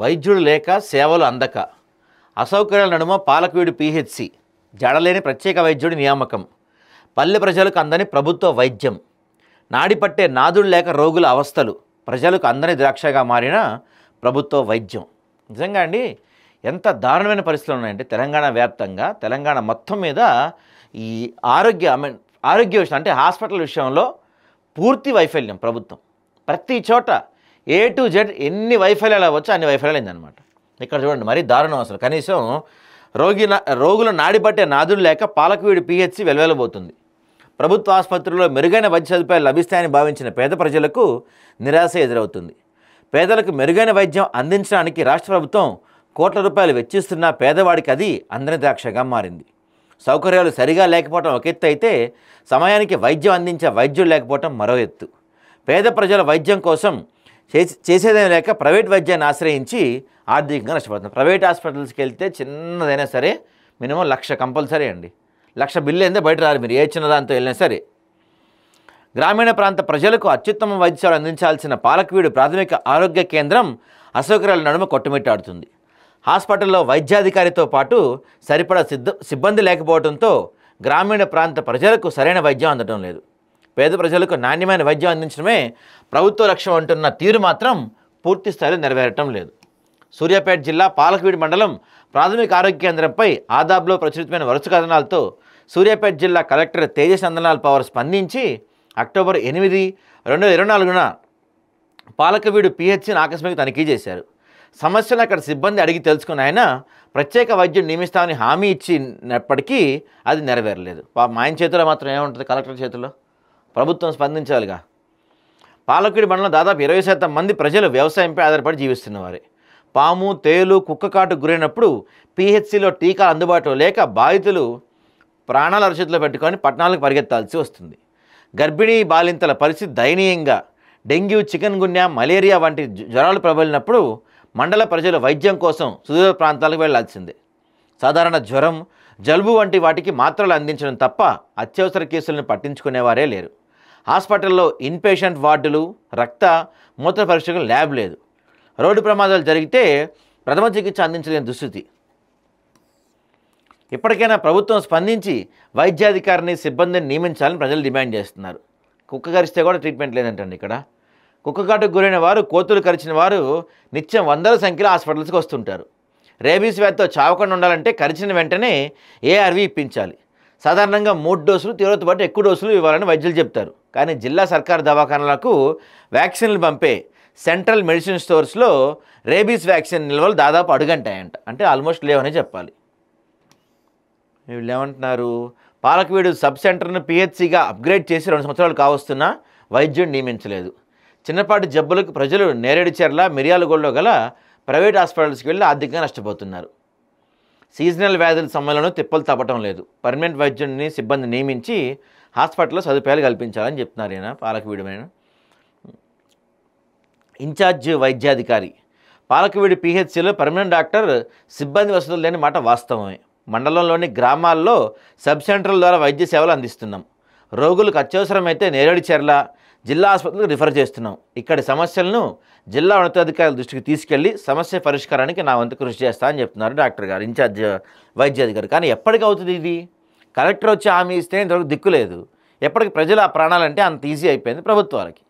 వైద్యుడు లేక సేవలు అందక, అసౌకర్యాల నడుమ పాలకవీడు పీహెచ్సి, జడలేని ప్రత్యేక వైద్యుడి నియామకం, పల్లె ప్రజలకు అందని ప్రభుత్వ వైద్యం, నాడిపట్టే నాదుడు లేక రోగుల అవస్థలు, ప్రజలకు అందని ద్రాక్షగా మారిన ప్రభుత్వ వైద్యం. నిజంగా అండి, ఎంత దారుణమైన పరిస్థితులు ఉన్నాయంటే తెలంగాణ వ్యాప్తంగా, తెలంగాణ మొత్తం మీద ఈ ఆరోగ్య విషయం అంటే హాస్పిటల్ విషయంలో పూర్తి వైఫల్యం ప్రభుత్వం. ప్రతి చోట A to Z ఎన్ని వైఫల్యాలు అవ్వచ్చు అన్ని వైఫల్యాలు అయిందనమాట. ఇక్కడ చూడండి, మరీ దారుణం అసలు. కనీసం రోగుల నాడిపట్టే నాదులు లేక పాలకవీడు పీహెచ్సి వెలువెలబోతుంది. ప్రభుత్వ ఆసుపత్రుల్లో మెరుగైన వైద్య సదుపాయాలు లభిస్తాయని భావించిన పేద ప్రజలకు నిరాశ ఎదురవుతుంది. పేదలకు మెరుగైన వైద్యం అందించడానికి రాష్ట్ర ప్రభుత్వం కోట్ల రూపాయలు వెచ్చిస్తున్నా పేదవాడికి అది అందని ద్రాక్షగా మారింది. సౌకర్యాలు సరిగా లేకపోవడం ఒక ఎత్తు అయితే, సమయానికి వైద్యం అందించే వైద్యులు లేకపోవడం మరో ఎత్తు. పేద ప్రజల వైద్యం కోసం చేసేదేం లేక ప్రైవేట్ వైద్యాన్ని ఆశ్రయించి ఆర్థికంగా నష్టపోతున్నారు. ప్రైవేట్ హాస్పిటల్స్కి వెళ్తే చిన్నదైనా సరే మినిమం 1,00,000 కంపల్సరీ అండి. 1,00,000 బిల్లు అయితే బయట రారు, మీరు ఏ చిన్నదాంతో వెళ్ళినా సరే. గ్రామీణ ప్రాంత ప్రజలకు అత్యుత్తమ వైద్య సేవలు అందించాల్సిన పాలకవీడు ప్రాథమిక ఆరోగ్య కేంద్రం అసౌకర్యాల నడుమ కొట్టుమిట్టాడుతుంది. హాస్పిటల్లో వైద్యాధికారితో పాటు సరిపడా సిబ్బంది లేకపోవడంతో గ్రామీణ ప్రాంత ప్రజలకు సరైన వైద్యం అందడం లేదు. పేద ప్రజలకు నాణ్యమైన వైద్యం అందించడమే ప్రభుత్వ లక్ష్యం అంటున్న తీరు మాత్రం పూర్తి స్థాయిలో నెరవేరటం లేదు. సూర్యాపేట జిల్లా పాలకవీడు మండలం ప్రాథమిక ఆరోగ్య కేంద్రంపై ఆదాబ్లో ప్రచురితమైన వరుస కథనాలతో సూర్యాపేట జిల్లా కలెక్టర్ తేజస్ నందనాల్ పవర్ స్పందించి అక్టోబర్ 8, 2024న పాలకవీడు పీహెచ్సిని ఆకస్మిక తనిఖీ చేశారు. సమస్యలు అక్కడ సిబ్బంది అడిగి తెలుసుకున్న ఆయన ప్రత్యేక వైద్యుడు నియమిస్తామని హామీ ఇచ్చినప్పటికీ అది నెరవేరలేదు. ఆయన చేతిలో మాత్రం ఏముంటుంది, కలెక్టర్ చేతిలో. ప్రభుత్వం స్పందించాలిగా. పాలకవీడు మండలం దాదాపు 20% మంది ప్రజలు వ్యవసాయంపై ఆధారపడి జీవిస్తున్నవారే. పాము, తేలు, కుక్క కాటుకు గురైనప్పుడు పీహెచ్సిలో టీకాలు అందుబాటులో లేక బాధితులు ప్రాణాల అరచేతిలో పెట్టుకొని పట్టణాలకు పరిగెత్తాల్సి వస్తుంది. గర్భిణీ బాలింతల పరిస్థితి దయనీయంగా. డెంగ్యూ, చికెన్ గున్యా, మలేరియా వంటి జ్వరాలు ప్రబలినప్పుడు మండల ప్రజలు వైద్యం కోసం సుదూర ప్రాంతాలకు వెళ్లాల్సిందే. సాధారణ జ్వరం, జలుబు వంటి వాటికి మాత్రలు అందించడం తప్ప అత్యవసర కేసులను పట్టించుకునేవారే లేరు. హాస్పిటల్లో ఇన్పేషెంట్ వార్డులు, రక్త మూత్ర పరీక్షకు ల్యాబ్ లేదు. రోడ్డు ప్రమాదాలు జరిగితే ప్రథమ చికిత్స అందించలేని దుస్థితి. ఇప్పటికైనా ప్రభుత్వం స్పందించి వైద్యాధికారిని, సిబ్బందిని నియమించాలని ప్రజలు డిమాండ్ చేస్తున్నారు. కుక్క కరిస్తే కూడా ట్రీట్మెంట్ లేదంటండి ఇక్కడ. కుక్క కాటుకు గురైన వారు, కోతులు కరిచిన వారు నిత్యం వందల సంఖ్యలో హాస్పిటల్స్కి వస్తుంటారు. రేబీస్ వ్యాధితో చావకుండా ఉండాలంటే కరిచిన వెంటనే ఏఆర్వీ ఇప్పించాలి. సాధారణంగా 3 డోసులు, తీవ్రత బట్టి ఎక్కువ డోసులు ఇవ్వాలని వైద్యులు చెప్తారు. కానీ జిల్లా సర్కారు దవాఖానాలకు వ్యాక్సిన్లు పంపే సెంట్రల్ మెడిసిన్ స్టోర్స్లో రేబీస్ వ్యాక్సిన్ నిల్వలు దాదాపు అడుగంటాయంట. అంటే ఆల్మోస్ట్ లేవనే చెప్పాలి. వీళ్ళు ఏమంటున్నారు, పాలకవీడు సబ్ సెంటర్ను పీహెచ్సిగా అప్గ్రేడ్ చేసి 2 సంవత్సరాలు కావస్తున్నా వైద్యుడు నియమించలేదు. చిన్నపాటి జబ్బులకు ప్రజలు నేరేడుచెర్ల, మిర్యాలగూడలో గల ప్రైవేట్ హాస్పిటల్స్కి వెళ్ళి ఆర్థికంగా నష్టపోతున్నారు. సీజనల్ వ్యాధుల సమయంలోనూ తిప్పలు తప్పటం లేదు. పర్మనెంట్ వైద్యుడిని, సిబ్బంది నియమించి హాస్పిటల్లో సదుపాయాలు కల్పించాలని చెప్తున్నారు ఈయన పాలకవీడు ఇన్ఛార్జ్ వైద్యాధికారి. పాలకవీడు పీహెచ్సిలో పర్మనెంట్ డాక్టర్, సిబ్బంది వసతులు లేని మాట వాస్తవమే. మండలంలోని గ్రామాల్లో సబ్ సెంటర్ల ద్వారా వైద్య సేవలు అందిస్తున్నాం. రోగులకు అత్యవసరమైతే నేరేడుచెర్ల జిల్లా ఆసుపత్రికి రిఫర్ చేస్తున్నాం. ఇక్కడి సమస్యలను జిల్లా ఉన్నతాధికారుల దృష్టికి తీసుకెళ్లి సమస్య పరిష్కారానికి నా వంతు కృషి చేస్తా అని చెప్తున్నారు డాక్టర్ గారు, ఇన్ఛార్జ్ వైద్యాధికారి. కానీ ఎప్పటికి అవుతుంది ఇది? కలెక్టర్ వచ్చి హామీ ఇస్తే ఇంతవరకు దిక్కు లేదు. ఎప్పటికి ప్రజల ప్రాణాలంటే అంత ఈజీ అయిపోయింది ప్రభుత్వాలకి.